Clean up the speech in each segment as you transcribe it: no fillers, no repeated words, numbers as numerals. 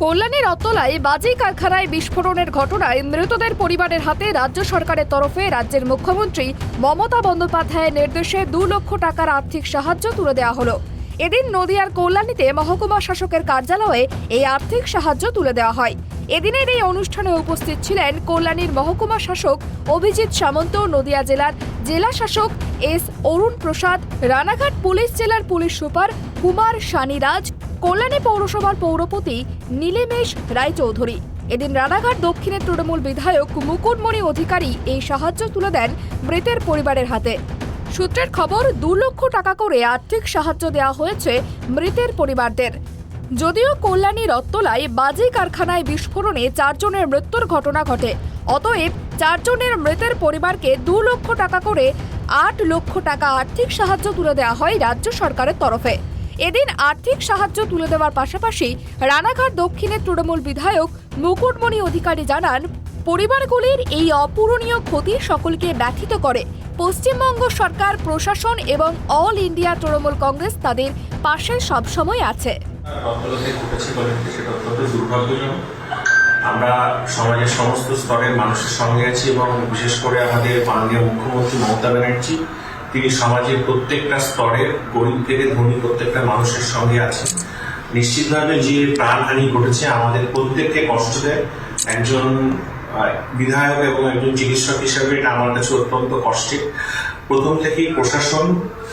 কল্যাণী রত্তলায় বাজি কারখানায় বিস্ফোরণের ঘটনায় মৃতদের পরিবারের হাতে রাজ্য সরকারের তরফে রাজ্যের মুখ্যমন্ত্রী মমতা বন্দ্যোপাধ্যায়ের নির্দেশে 2 লক্ষ টাকার আর্থিক সাহায্য তুলে দেওয়া হলো। এদিন নদিয়ার কল্যাণীতে মহকুমা শাসকের কার্যালয়ে এই আর্থিক সাহায্য তুলে দেওয়া হয়। এদিনের এই অনুষ্ঠানে উপস্থিত ছিলেন কল্যাণীর মহকুমা শাসক অভিজিৎ সামন্ত, নদিয়া জেলার জেলা শাসক এস অরুণ প্রসাদ, রানাঘাট পুলিশ জেলার পুলিশ সুপার কুমার শানিরাজ, কল্যাণী পৌরসভার পৌরপতি নীলেমেশ রায়চৌধুরী। এদিন রানাঘাট দক্ষিণের তৃণমূল বিধায়ক মুকুটমণি অধিকারী এই সাহায্য তুলে দেন মৃতের পরিবারের হাতে। সূত্রের খবর, 2 লক্ষ টাকা করে আর্থিক সাহায্য দেওয়া হয়েছে মৃতের পরিবারদের। যদিও কল্যাণী রত্তলায় বাজি কারখানায় বিস্ফোরণে 4 জনের মৃত্যুর ঘটনা ঘটে, অতএব 4 জনের মৃতের পরিবারকে 2 লক্ষ টাকা করে 8 লক্ষ টাকা আর্থিক সাহায্য তুলে দেওয়া হয় রাজ্য সরকারের তরফে। এদিন আর্থিক সাহায্য তুলে দেওয়ার পাশাপাশি রানাঘাট দক্ষিণের তৃণমূল বিধায়ক মুকুটমণি অধিকারী জানান, পরিবারগুলির এই অপূরণীয় ক্ষতি সকলকে ব্যথিত করে। পশ্চিমবঙ্গ সরকার, প্রশাসন এবং অল ইন্ডিয়া তৃণমূল কংগ্রেস তাদের পাশে সবসময় আছে। আমরা সমাজের সমস্ত স্তরের মানুষের সঙ্গে আছি এবং বিশেষ করে আমাদের মাননীয় মুখ্যমন্ত্রী মমতা ব্যানার্জি, তিনি সমাজের প্রত্যেকটা স্তরের গরিব থেকে ধনী প্রত্যেকটা মানুষের সঙ্গে আছেন। নিশ্চিতভাবে যে প্রাণহানি ঘটেছে আমাদের প্রত্যেককে কষ্ট দেয়। একজন বিধায়ক এবং একজন চিকিৎসক হিসাবে এটা আমার কাছে অত্যন্ত কষ্টের। প্রথম থেকেই প্রশাসন,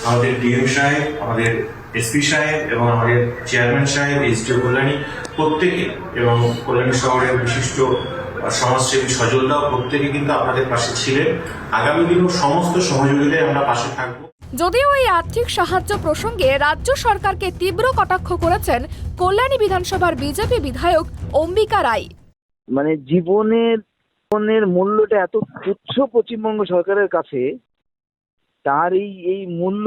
আমাদের ডিএম সাহেব, আমাদের এসপি সাহেব এবং আমাদের চেয়ারম্যান সাহেব, এসডিও কল্যাণী, প্রত্যেকে এবং কল্যাণী শহরের বিশিষ্ট সমাজসেবী সজলদাও প্রত্যেকে কিন্তু আপনাদের পাশে ছিলেন। আগামী দিনেও সমস্ত সহযোগিতায় আমরা পাশে থাকব। যদিও এই আর্থিক সাহায্য প্রসঙ্গে রাজ্য সরকারকে তীব্র কটাক্ষ করেছেন কল্যাণী বিধানসভার বিজেপি বিধায়ক অম্বিকা রায়। মানে জীবনের মূল্যটা এত তুচ্ছ পশ্চিমবঙ্গ সরকারের কাছে, তার এই মূল্য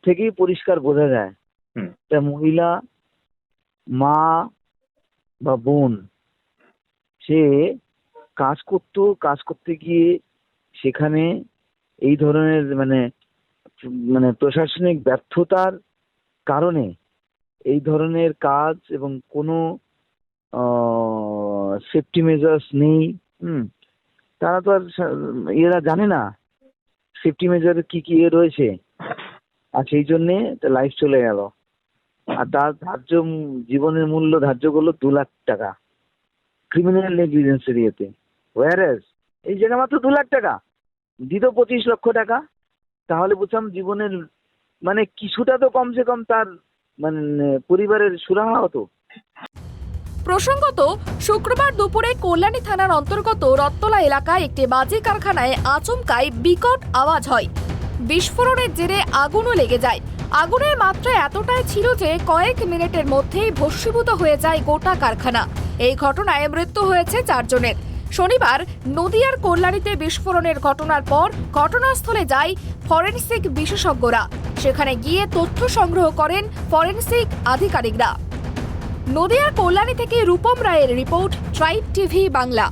থেকেই পরিষ্কার বোঝা যায়। একটা মহিলা, মা বা বোন, সে কাজ করতে গিয়ে সেখানে এই ধরনের মানে প্রশাসনিক ব্যর্থতার কারণে এই ধরনের কাজ এবং কোনো সেফটি মেজার্স নেই। তারা তো আর এরা জানে না সেফটি মেজার কি রয়েছে, আর সেই জন্যে লাইফ চলে গেল। আর তার জীবনের মূল্য ধার্য করলো 2 লাখ টাকা ক্রিমিনাল নেগলিজেন্সের ইয়েতে। ওয়ারেস এই জায়গায় মাত্র 2 লাখ টাকা দিত 25 লক্ষ টাকা, তাহলে বুঝলাম জীবনের কিছুটা তো কমসে কম তার পরিবারের সুরাহা হতো। প্রসঙ্গত, শুক্রবার দুপুরে কল্যাণী থানার অন্তর্গত রত্তলা এলাকায় একটি বাজি কারখানায় আচমকাই বিকট আওয়াজ হয়। বিস্ফোরণের জেরে আগুনও লেগে যায়। আগুনের মাত্রা এতটাই ছিল যে কয়েক মিনিটের মধ্যেই ভস্মীভূত হয়ে যায় গোটা কারখানা। এই ঘটনায় মৃত্যু হয়েছে 4 জনের। শনিবার নদিয়ার কল্যাণীতে বিস্ফোরণের ঘটনার পর ঘটনাস্থলে যায় ফরেনসিক বিশেষজ্ঞরা। সেখানে গিয়ে তথ্য সংগ্রহ করেন ফরেনসিক আধিকারিকরা। নদিয়ার কল্যাণী থেকে রূপম রায়ের রিপোর্ট, ট্রাইব টিভি বাংলা।